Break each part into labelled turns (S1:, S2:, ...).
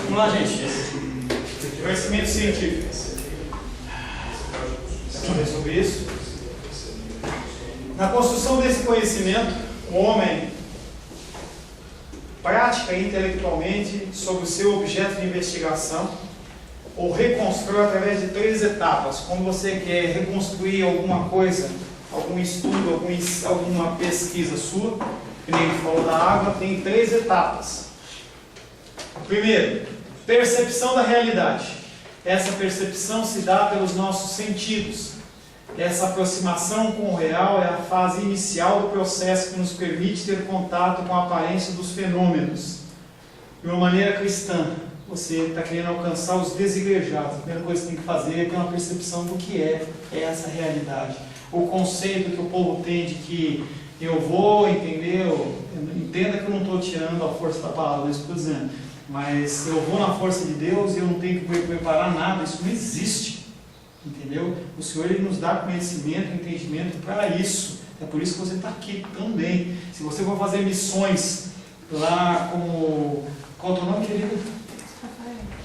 S1: Vamos lá, gente. Conhecimento científico. Vamos ver sobre isso. Na construção desse conhecimento, o homem pratica intelectualmente sobre o seu objeto de investigação ou reconstrói através de 3 etapas. Quando você quer reconstruir alguma coisa, algum estudo, alguma pesquisa sua, que nem falou da água, tem 3 etapas. Primeiro, percepção da realidade. Essa percepção se dá pelos nossos sentidos. Essa aproximação com o real é a fase inicial do processo que nos permite ter contato com a aparência dos fenômenos. De uma maneira cristã, você está querendo alcançar os desigrejados. A primeira coisa que você tem que fazer é ter uma percepção do que é essa realidade. O conceito que o povo tem de que eu vou, entendeu? Entenda que eu não estou tirando a força da palavra, é isso que eu estou dizendo. Mas eu vou na força de Deus e eu não tenho que preparar nada, isso não existe. Entendeu? O Senhor ele nos dá conhecimento, entendimento para isso. É por isso que você está aqui também. Se você for fazer missões lá como... Qual é o teu nome, querido?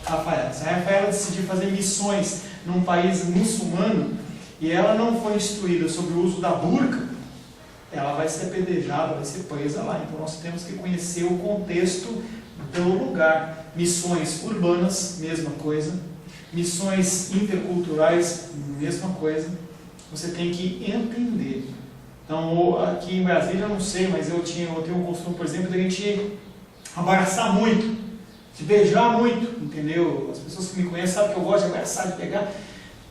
S1: Rafael. Se a Rafaela decidir fazer missões num país muçulmano e ela não for instruída sobre o uso da burca, ela vai ser apedrejada, vai ser presa lá. Então nós temos que conhecer o contexto do lugar. Missões urbanas, mesma coisa. Missões interculturais, mesma coisa. Você tem que entender. Então, aqui em Brasília, eu não sei, mas eu tenho um costume, por exemplo, de a gente abraçar muito, de beijar muito, entendeu? As pessoas que me conhecem sabem que eu gosto de abraçar, de pegar.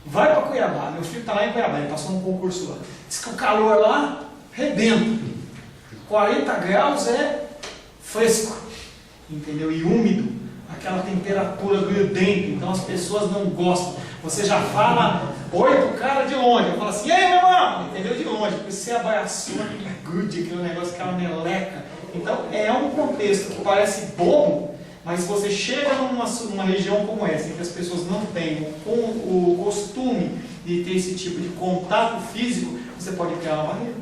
S1: Vai para Cuiabá, meu filho está lá em Cuiabá, ele passou num concurso lá. Diz que o calor lá rebenta. 40 graus é fresco, entendeu? E úmido. Aquela temperatura grudenta, então as pessoas não gostam. Você já fala oi pro cara de longe, fala assim, e aí meu irmão? Entendeu? De longe, porque você abraçou aquele grude, aquele negócio, aquela meleca. Então é um contexto que parece bobo, mas se você chega numa região como essa, em que as pessoas não têm o costume de ter esse tipo de contato físico, você pode criar uma barreira.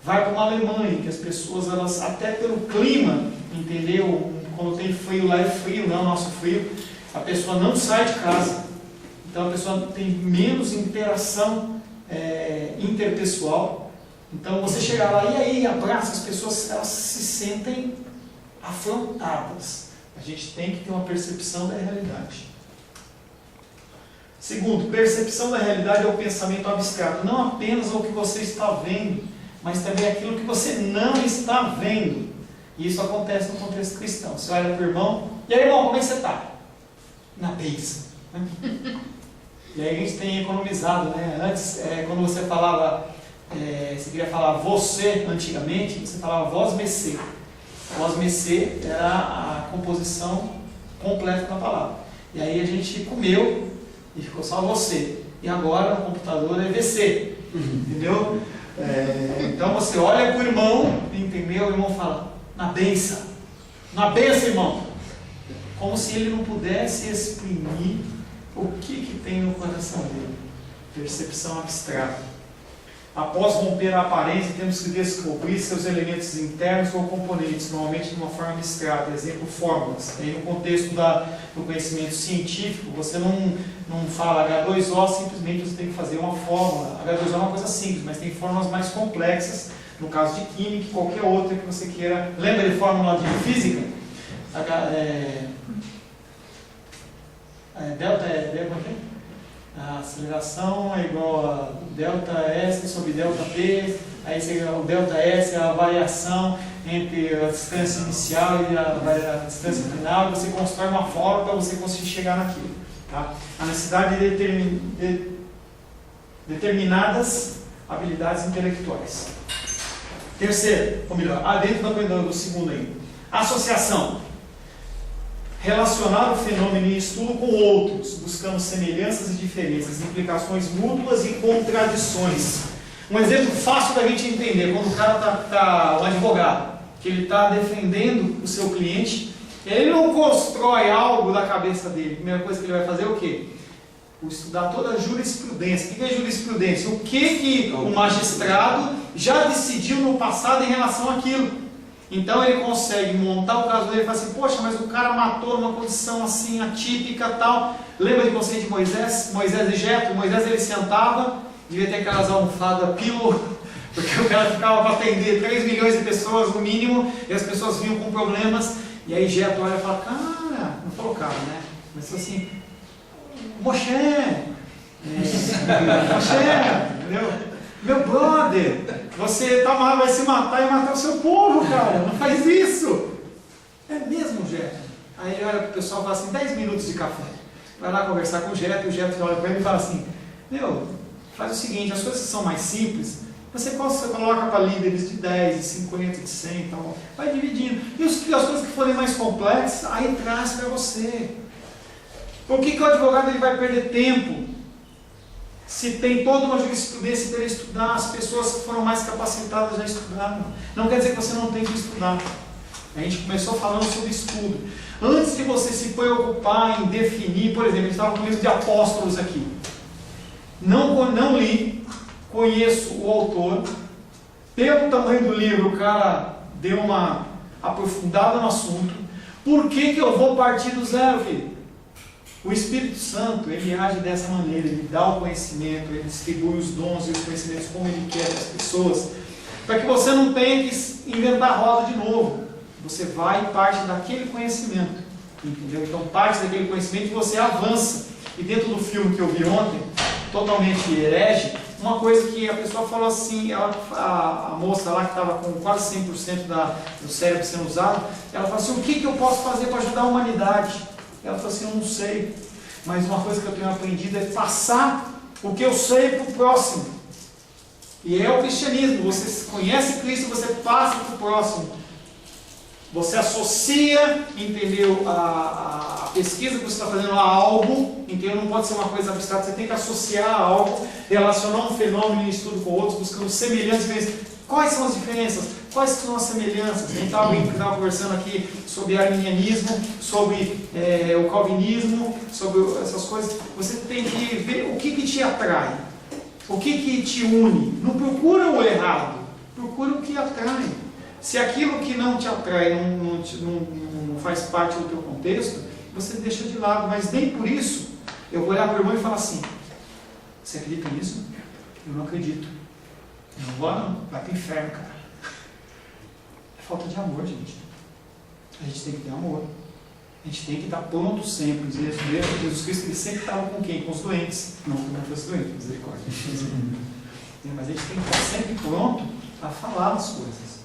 S1: Vai para uma Alemanha, que as pessoas, elas, até pelo clima, entendeu? Quando tem frio lá é frio, não é o nosso frio. A pessoa não sai de casa. Então a pessoa tem menos interação interpessoal. Então você chegar lá e aí abraça as pessoas, elas se sentem afrontadas. A gente tem que ter uma percepção da realidade. Segundo, percepção da realidade é o pensamento abstrato. Não apenas o que você está vendo, mas também aquilo que você não está vendo. E isso acontece no contexto cristão. Você olha para o irmão, e aí irmão, como é que você está? Na bênção. E aí a gente tem economizado, né? Antes, quando você falava, você queria falar você antigamente, você falava vós mecê. Vós mecê era a composição completa da palavra. E aí a gente comeu e ficou só você. E agora no computador é VC. Entendeu? Então você olha para o irmão, entendeu? O irmão fala, na benção, irmão, como se ele não pudesse exprimir o que tem no coração dele. Percepção abstrata. Após romper a aparência, temos que descobrir seus elementos internos ou componentes, normalmente de uma forma abstrata, exemplo, fórmulas. Aí no contexto do conhecimento científico, você não fala H2O, simplesmente você tem que fazer uma fórmula. H2O é uma coisa simples, mas tem fórmulas mais complexas, no caso de química e qualquer outra que você queira. Lembra de fórmula de física? Delta a aceleração é igual a delta S sobre delta P, aí o delta S é a variação entre a distância inicial e a distância final, você constrói uma fórmula para você conseguir chegar naquilo. Tá? A necessidade de determinadas habilidades intelectuais. Terceiro, ou melhor, dentro do segundo ainda, associação. Relacionar o fenômeno em estudo com outros, buscando semelhanças e diferenças, implicações mútuas e contradições. Um exemplo fácil da gente entender, quando o cara um advogado, que ele está defendendo o seu cliente, ele não constrói algo da cabeça dele. A primeira coisa que ele vai fazer é o quê? Estudar toda a jurisprudência. O que é jurisprudência? O que o magistrado já decidiu no passado em relação àquilo. Então ele consegue montar o caso dele e falar assim, poxa, mas o cara matou numa condição assim atípica tal. Lembra de conceito de Moisés? Moisés e Jetro? Moisés ele sentava, devia ter aquelas almofadas pillow, porque o cara ficava para atender 3 milhões de pessoas no mínimo, e as pessoas vinham com problemas, e aí Jetro olha e fala, cara, não falou cara, né? Mas falou assim, Moshe, entendeu? Meu brother, você vai se matar e matar o seu povo, cara, não faz isso. É mesmo, Jetro? Aí ele olha para o pessoal e fala assim, 10 minutos de café. Vai lá conversar com o Jetro, e o Jetro olha para ele e fala assim, meu, faz o seguinte, as coisas que são mais simples, você coloca para líderes de 10, de 50, de 100 e tal, vai dividindo. E as coisas que forem mais complexas, aí traz para você. Por que o advogado ele vai perder tempo? Se tem toda uma jurisprudência para ele estudar, as pessoas que foram mais capacitadas já estudaram. Não quer dizer que você não tem que estudar. A gente começou falando sobre estudo. Antes de você se preocupar em definir, por exemplo, a gente estava com o livro de Apóstolos aqui. Não li, conheço o autor. Pelo tamanho do livro, o cara deu uma aprofundada no assunto. Por que eu vou partir do zero, filho? O Espírito Santo, ele age dessa maneira, ele dá o conhecimento, ele distribui os dons e os conhecimentos como ele quer para as pessoas, para que você não tenha que inventar a roda de novo. Você vai e parte daquele conhecimento, entendeu? Então parte daquele conhecimento e você avança. E dentro do filme que eu vi ontem, totalmente herege, uma coisa que a pessoa falou assim, a moça lá que estava com quase 100% do cérebro sendo usado, ela falou assim, o que eu posso fazer para ajudar a humanidade? Ela falou assim, eu não sei, mas uma coisa que eu tenho aprendido é passar o que eu sei para o próximo. E é o cristianismo, você conhece Cristo, você passa para o próximo. Você associa, entendeu, a pesquisa que você está fazendo a algo, entendeu? Não pode ser uma coisa abstrata, você tem que associar a algo, relacionar um fenômeno em estudo com outros, buscando semelhanças. Quais são as diferenças? Quais são as semelhanças? A gente estava conversando aqui sobre arminianismo, sobre o calvinismo, sobre essas coisas. Você tem que ver o que te atrai, o que te une. Não procura o errado, procura o que atrai. Se aquilo que não te atrai não faz parte do teu contexto, você deixa de lado. Mas nem por isso eu vou olhar para o irmão e falar assim, você acredita nisso? Eu não acredito. Não vou não, vai para o inferno, cara. É falta de amor, gente. A gente tem que ter amor. A gente tem que estar pronto sempre. Jesus Cristo ele sempre estava com quem? Com os doentes. Não fosse doente, misericórdia. Mas a gente tem que estar sempre pronto a falar das coisas.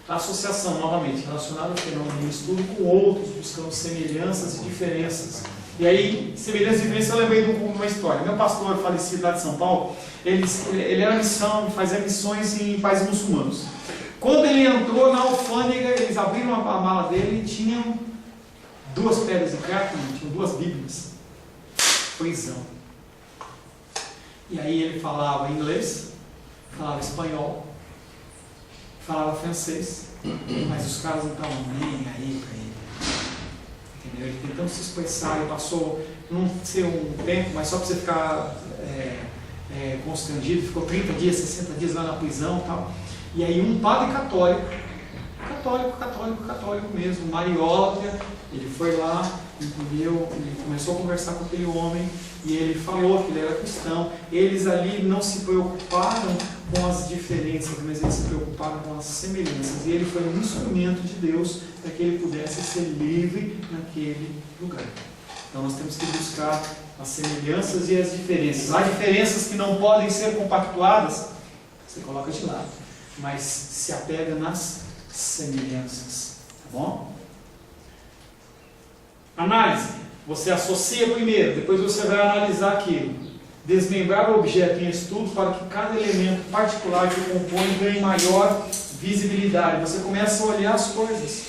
S1: A associação, novamente, relacionada ao fenômeno, estudo com outros, buscando semelhanças e diferenças. E aí, semelhanças e diferenças, eu lembrei de uma história. Meu pastor falecido lá de São Paulo, ele era fazia missões em países muçulmanos. Quando ele entrou na alfândega, eles abriram a mala dele e tinham 2 pedras de crack, tinham 2 bíblias. Prisão. E aí ele falava inglês, falava espanhol, falava francês, mas os caras não estavam nem aí para ele. Entendeu? Ele tentando se expressar, ele passou, não sei um tempo, mas só para você ficar constrangido, ficou 30 dias, 60 dias lá na prisão e tal. E aí um padre católico mesmo, Mariópia, ele foi lá, entendeu? Ele começou a conversar com aquele homem e ele falou que ele era cristão. Eles ali não se preocuparam com as diferenças, mas eles se preocuparam com as semelhanças. E ele foi um instrumento de Deus para que ele pudesse ser livre naquele lugar. Então nós temos que buscar as semelhanças e as diferenças. Há diferenças que não podem ser compactuadas, você coloca de lado, mas se apega nas semelhanças, tá bom? Análise. Você associa primeiro, depois você vai analisar aquilo. Desmembrar o objeto em estudo para que cada elemento particular que o compõe ganhe maior visibilidade. Você começa a olhar as coisas.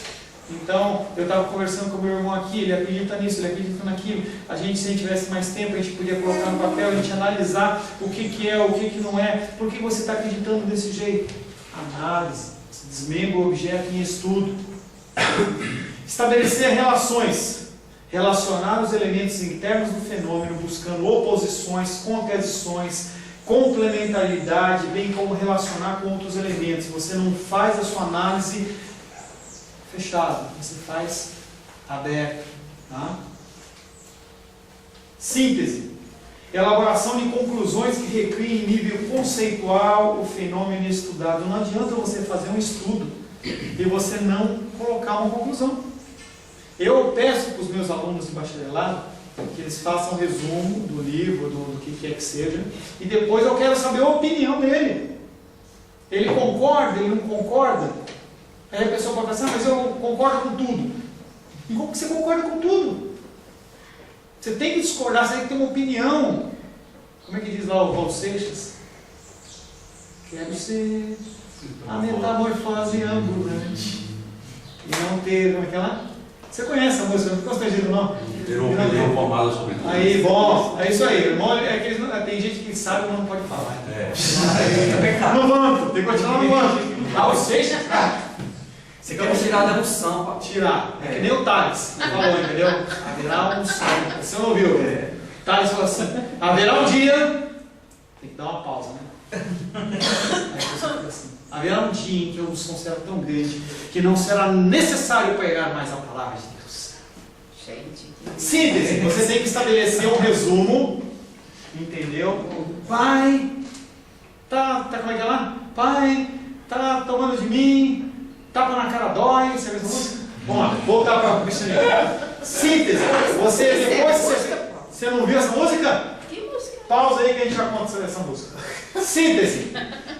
S1: Então, eu estava conversando com o meu irmão aqui, ele acredita nisso, ele acredita naquilo. A gente, se a gente tivesse mais tempo, a gente podia colocar no papel, a gente analisar o que é, o que não é. Por que você está acreditando desse jeito? Análise. Você desmembra o objeto em estudo. Estabelecer relações. Relacionar os elementos internos do fenômeno, buscando oposições, contradições, complementaridade, bem como relacionar com outros elementos. Você não faz a sua análise fechado, você faz aberto. Tá? Síntese. Elaboração de conclusões que recriem em nível conceitual o fenômeno estudado. Não adianta você fazer um estudo e você não colocar uma conclusão. Eu peço para os meus alunos de bacharelado que eles façam um resumo do livro, do que quer que seja, e depois eu quero saber a opinião dele. Ele concorda, ele não concorda? Aí a pessoa pode pensar, mas eu concordo com tudo. E como que você concorda com tudo? Você tem que discordar, você tem que ter uma opinião. Como é que diz lá o Raul Seixas? Quero ser a metamorfose ambulante. E não ter, como é que é lá? Você conhece a música, não fica constrangido não?
S2: Ter uma opinião formada sobre tudo.
S1: Aí, bom, é isso aí. Tem gente que sabe, mas não pode falar. No banco, tem que continuar no banco.
S3: Raul Seixas, cara.
S1: Você
S3: quer tirar da unção, pá.
S1: Tirar. É que nem o Thales falou, entendeu? Haverá um som. Você não ouviu? Thales falou assim: haverá um dia. Tem que dar uma pausa, né? Aí a pessoa fica assim: haverá um dia em que a unção será tão grande que não será necessário pregar mais a palavra de Deus.
S4: Gente,
S1: Síntese: você tem que estabelecer um resumo, entendeu? Pai, como é que é lá? Pai, tá tomando de mim. Tapa na cara dói, você viu essa música? Vamos lá, voltar para o cristianismo. Síntese. Você não viu essa música?
S4: que música?
S1: Pausa aí que a gente já conta sobre essa música. Síntese.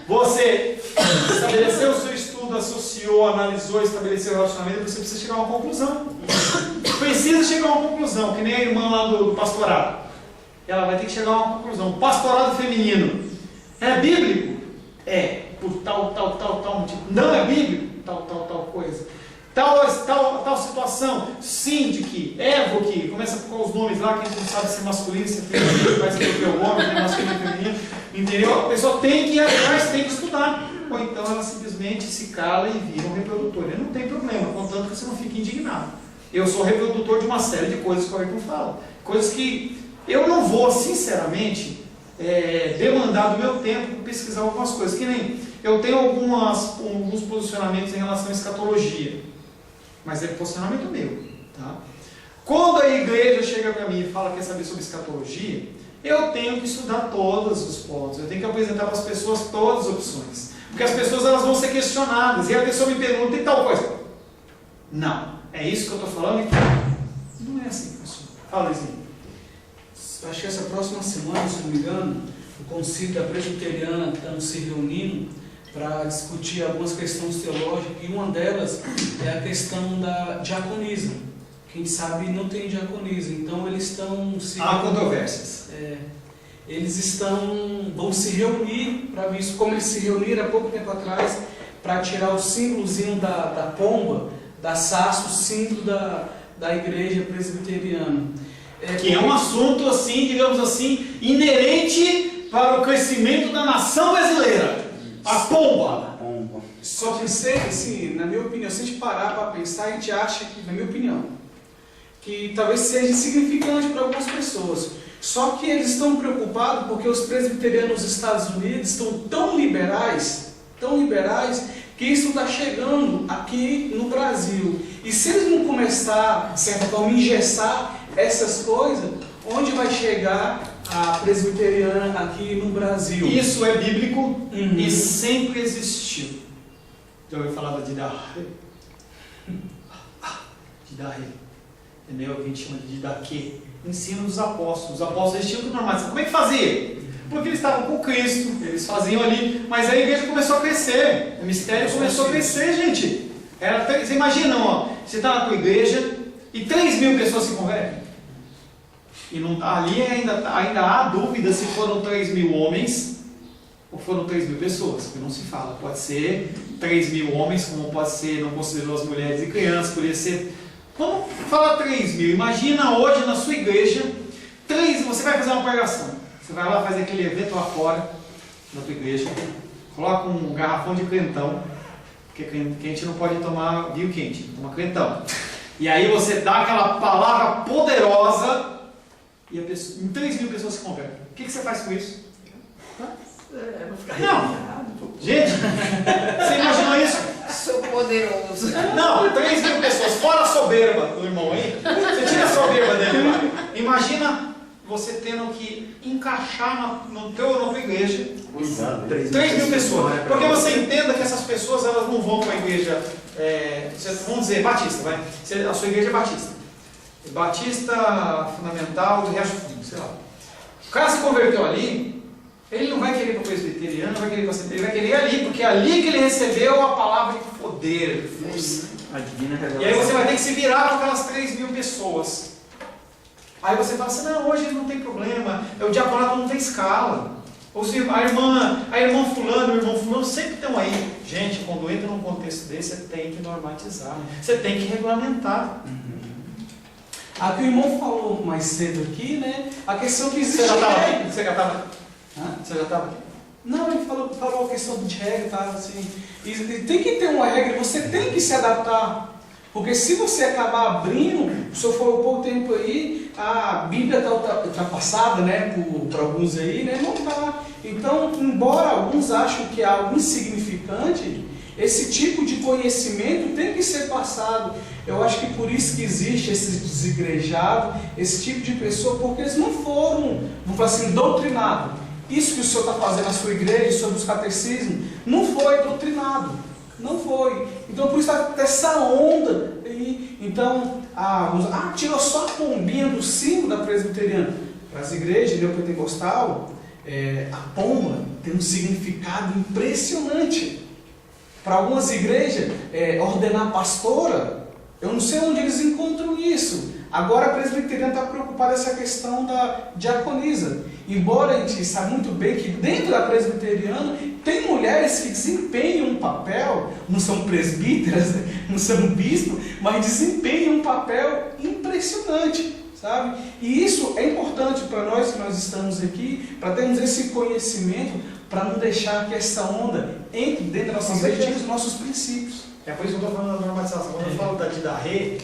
S1: Você estabeleceu o seu estudo, associou, analisou, estabeleceu o relacionamento, você precisa chegar a uma conclusão. Precisa chegar a uma conclusão, que nem a irmã lá do pastorado. Ela vai ter que chegar a uma conclusão. Pastorado feminino é bíblico? É, por tal motivo. Não é bíblico? Tal coisa. Tal situação. Síndique, Évoque, começa com os nomes lá que a gente não sabe se é masculino, se é feminino, vai escrever o homem, se é masculino ou feminino. Entendeu? A pessoa tem que ir atrás, tem que estudar. Ou então ela simplesmente se cala e vira um reprodutor. E não tem problema, contanto que você não fique indignado. Eu sou reprodutor de uma série de coisas que o Ayrton fala. Coisas que eu não vou, sinceramente, demandar do meu tempo para pesquisar algumas coisas. Que nem eu tenho alguns posicionamentos em relação à escatologia, mas é posicionamento meu. Tá? Quando a igreja chega para mim e fala que quer saber sobre escatologia, eu tenho que estudar todos os pontos, eu tenho que apresentar para as pessoas todas as opções, porque as pessoas elas vão ser questionadas, e a pessoa me pergunta, e tal coisa? Não, é isso que eu estou falando? Então, não é assim, pessoal. Fala, Luizinho.
S5: Acho que essa próxima semana, se não me engano, o Concílio da Presbiteriana estão se reunindo para discutir algumas questões teológicas, e uma delas é a questão da diaconisa. Quem sabe não tem diaconisa, então eles estão se...
S1: Há controvérsias.
S5: Eles vão se reunir para ver isso, como eles se reuniram há pouco tempo atrás, para tirar o símbolozinho da pomba, da sarça, o símbolo da igreja presbiteriana.
S1: Que é um assunto, assim, digamos assim, inerente para o crescimento da nação brasileira. A pomba.
S5: Só que, assim, na minha opinião, se a gente parar para pensar, a gente acha que, na minha opinião, que talvez seja insignificante para algumas pessoas. Só que eles estão preocupados porque os presbiterianos nos Estados Unidos estão tão liberais, que isso está chegando aqui no Brasil. E se eles não começar, de certa forma, a engessar essas coisas, onde vai chegar a presbiteriana aqui no Brasil?
S1: Isso é bíblico e sempre existiu. Já ouviu falar da Didache? Didache. Entendeu? A gente chama de Didache. Ensino dos apóstolos. Os apóstolos eles tinham tudo normal. Como é que fazia? Porque eles estavam com Cristo, eles faziam ali, mas a igreja começou a crescer, o mistério começou a crescer, gente. Você imagina, ó, você está com a igreja e 3.000 pessoas se convertem. E não, ali ainda há dúvida se foram 3.000 homens ou foram 3.000 pessoas, porque não se fala. Pode ser 3.000 homens, como pode ser, não considerou as mulheres e crianças, poderia ser. Vamos falar 3.000. Imagina hoje na sua igreja, você vai fazer uma pregação. Você vai lá, faz aquele evento lá fora da tua igreja, coloca um garrafão de crentão, porque quente não pode tomar vinho quente, toma crentão. E aí você dá aquela palavra poderosa e 3.000 pessoas se convertem. O que você faz com isso?
S3: Vou ficar
S1: Não! Gente, você imaginou isso?
S4: poderoso.
S1: Não, 3 mil pessoas, fora a soberba do irmão aí. Você tira a soberba dele lá. Imagina você tendo que encaixar na tua igreja 3 mil pessoas. Porque você entenda que essas pessoas elas não vão para a igreja, vamos dizer, batista, vai. A sua igreja é batista. Batista fundamental do Riacho Fundo, sei lá. O cara se converteu ali, ele não vai querer para o presbiteriano, não vai querer para a ele vai querer ali, porque é ali que ele recebeu a palavra de poder, de força. E aí você vai ter que se virar com aquelas 3 mil pessoas. Aí você fala assim, não, hoje não tem problema, o diaconato não tem escala. A irmã fulano, o irmão fulano sempre estão aí. Gente, quando entra num contexto desse, você tem que normatizar, você tem que regulamentar.
S5: A que o irmão falou mais cedo aqui, né? A questão que existe.
S1: Você já estava aqui? Você já estava aqui?
S5: Não, ele falou a questão de regra, tá? Assim, e tem que ter uma regra, você tem que se adaptar. Porque se você acabar abrindo, o senhor falou pouco tempo aí, a Bíblia está ultrapassada, né? Por alguns aí, né? Não está. Então, embora alguns achem que é algo insignificante, esse tipo de conhecimento tem que ser passado. Eu acho que por isso que existe esse desigrejados, esse tipo de pessoa, porque eles não foram, vamos falar assim, doutrinados. Isso que o senhor está fazendo na sua igreja, sobre os catecismos, não foi doutrinado. Não foi. Então por isso está essa onda. Então, tirou só a pombinha do símbolo da presbiteriana. Para as igrejas neopentecostal, a pomba tem um significado impressionante. Para algumas igrejas, ordenar pastora, eu não sei onde eles encontram isso. Agora a presbiteriana está preocupada com essa questão da diaconisa. Embora a gente saiba muito bem que dentro da presbiteriana tem mulheres que desempenham um papel, não são presbíteras, não são bispos, mas desempenham um papel impressionante, sabe? E isso é importante para nós que nós estamos aqui, para termos esse conhecimento, para não deixar que essa onda entre dentro da nossa igreja e os nossos princípios.
S1: É por isso que eu estou falando da normatização. Quando eu falo da Didahe,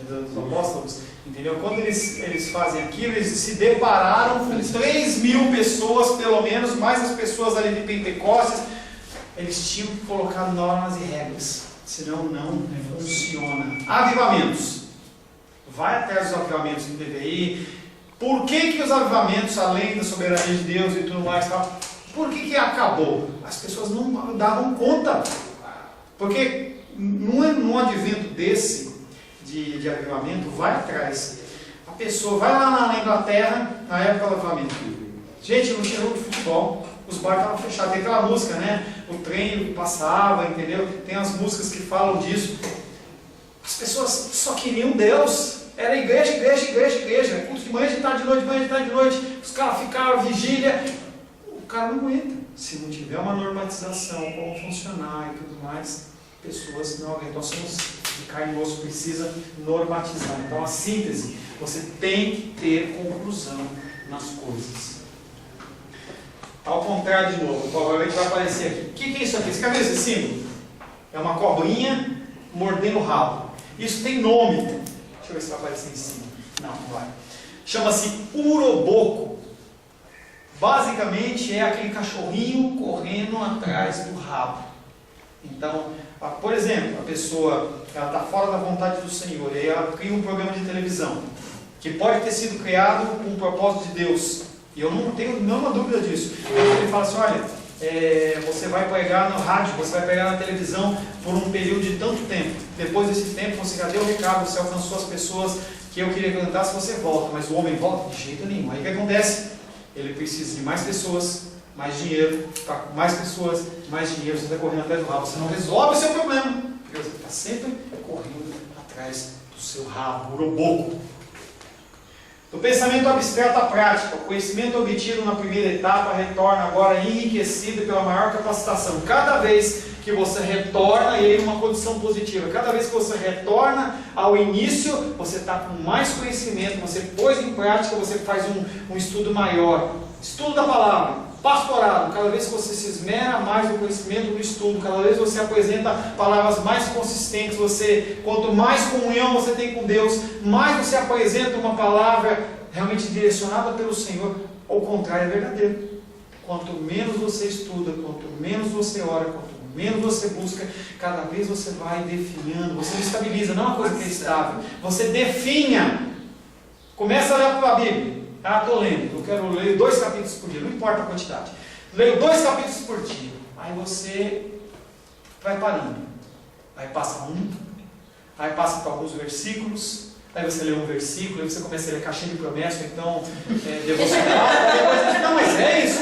S1: dos apóstolos, entendeu? Quando eles fazem aquilo, eles se depararam com 3 mil pessoas, pelo menos, mais as pessoas ali de Pentecostes, eles tinham colocado normas e regras, senão não funciona. Avivamentos. Vai atrás dos avivamentos no DVI. Por que os avivamentos, além da soberania de Deus e tudo mais, por que acabou? As pessoas não davam conta. Porque num advento desse, de avivamento, vai atrás. A pessoa vai lá na Inglaterra, na época do avivamento. Gente, não tinha jogo de futebol, os bares estavam fechados. Tem aquela música, né? O trem passava, entendeu? Tem as músicas que falam disso. As pessoas só queriam Deus. Era igreja, culto de manhã, de tarde, de noite, de manhã, de tarde, de noite. Os caras ficaram vigília. O cara não aguenta. Se não tiver uma normatização, como funcionar e tudo mais, pessoas não aguentam. Nós somos de carne e osso, precisa normatizar. Então a síntese, você tem que ter conclusão nas coisas. Ao contrário de novo, provavelmente vai aparecer aqui. O que é isso aqui? Você quer ver esse símbolo? É uma cobrinha mordendo o rabo. Isso tem nome. Deixa eu ver se vai aparecer em cima. Não vai. Chama-se uroboco. Basicamente é aquele cachorrinho correndo atrás do rabo. Então, por exemplo, a pessoa está fora da vontade do Senhor, e aí ela cria um programa de televisão, que pode ter sido criado com o propósito de Deus, e eu não tenho nenhuma dúvida disso. Ele fala assim, olha, você vai pregar no rádio, você vai pregar na televisão por um período de tanto tempo. Depois desse tempo você já deu o recado, você alcançou as pessoas que eu queria cantar, se você volta. Mas o homem volta de jeito nenhum. Aí o que acontece? Ele precisa de mais pessoas, mais dinheiro, para mais pessoas, mais dinheiro. Você está correndo atrás do rabo, você não resolve o seu problema, porque você está sempre correndo atrás do seu rabo, uroboco. Do pensamento abstrato à prática, o conhecimento obtido na primeira etapa retorna agora enriquecido pela maior capacitação. Cada vez que você retorna ele uma condição positiva, cada vez que você retorna ao início, você está com mais conhecimento, você pôs em prática, você faz um estudo maior. Estudo da palavra, pastorado, cada vez que você se esmera mais no conhecimento do estudo, cada vez você apresenta palavras mais consistentes, quanto mais comunhão você tem com Deus, mais você apresenta uma palavra realmente direcionada pelo Senhor. Ao contrário, é verdadeiro. quanto menos você estuda, quanto menos você ora, quanto menos você busca, cada vez você vai definhando, você não estabiliza, não é uma coisa que é estável, você definha. Começa a olhar para a Bíblia. Ah, estou lendo, eu quero ler 2 capítulos por dia, não importa a quantidade. Leio 2 capítulos por dia. Aí você vai parando. Aí passa um, aí passa para alguns versículos, aí você lê um versículo, aí você começa a ler caixinha de promessa, então devocional, não, mas é isso.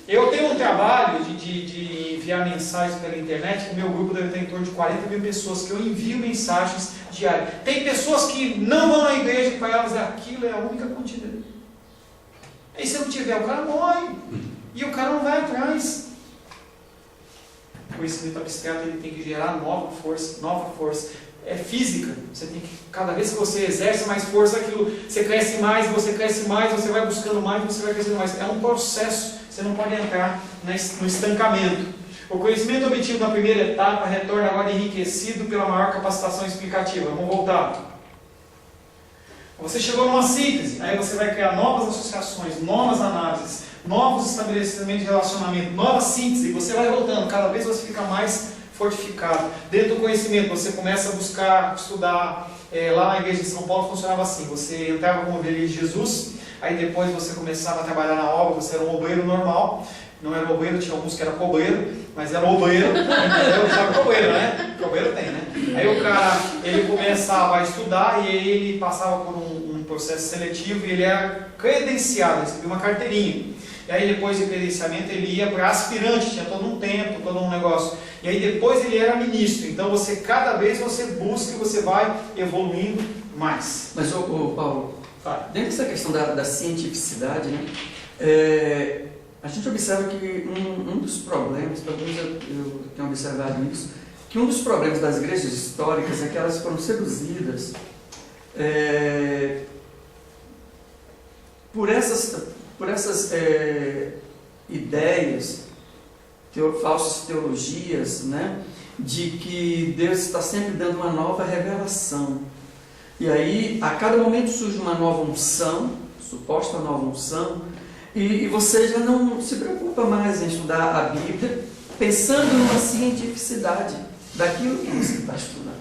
S1: Eu tenho um trabalho de enviar mensagens pela internet, que o meu grupo deve ter em torno de 40 mil pessoas, que eu envio mensagens diárias. Tem pessoas que não vão na igreja, para elas aquilo é a única quantidade. Aí se não tiver, o cara morre. E o cara não vai atrás. O conhecimento abstrato ele tem que gerar nova força. É física. Você tem que, cada vez que você exerce mais força, aquilo, você cresce mais, você vai buscando mais, você vai crescendo mais. É um processo. Você não pode entrar no estancamento. O conhecimento obtido na primeira etapa retorna agora enriquecido pela maior capacitação explicativa. Vamos voltar. Você chegou numa síntese, aí você vai criar novas associações, novas análises, novos estabelecimentos de relacionamento, nova síntese, e você vai voltando, cada vez você fica mais fortificado. Dentro do conhecimento, você começa a buscar, estudar. Lá na igreja de São Paulo funcionava assim, você entrava como ovelha de Jesus, aí depois você começava a trabalhar na obra, você era um obreiro normal, não era obreiro, tinha alguns que era cobreiro, mas era obreiro, entendeu? Sabe cobreiro, né? Cobreiro tem, né? Aí o cara, ele começava a estudar e aí ele passava por um processo seletivo e ele era credenciado, recebia uma carteirinha. E aí depois de credenciamento ele ia para aspirante, tinha todo um tempo, todo um negócio. E aí depois ele era ministro. Então você, cada vez você busca e você vai evoluindo mais.
S3: Mas, Paulo, dentro dessa questão da cientificidade, né, a gente observa que um dos problemas, pelo menos eu tenho observado isso, que um dos problemas das igrejas históricas é que elas foram seduzidas por essas ideias, falsas teologias, né, de que Deus está sempre dando uma nova revelação. E aí, a cada momento surge uma nova unção, suposta nova unção, e você já não se preocupa mais em estudar a Bíblia, pensando numa cientificidade daquilo que você está estudando.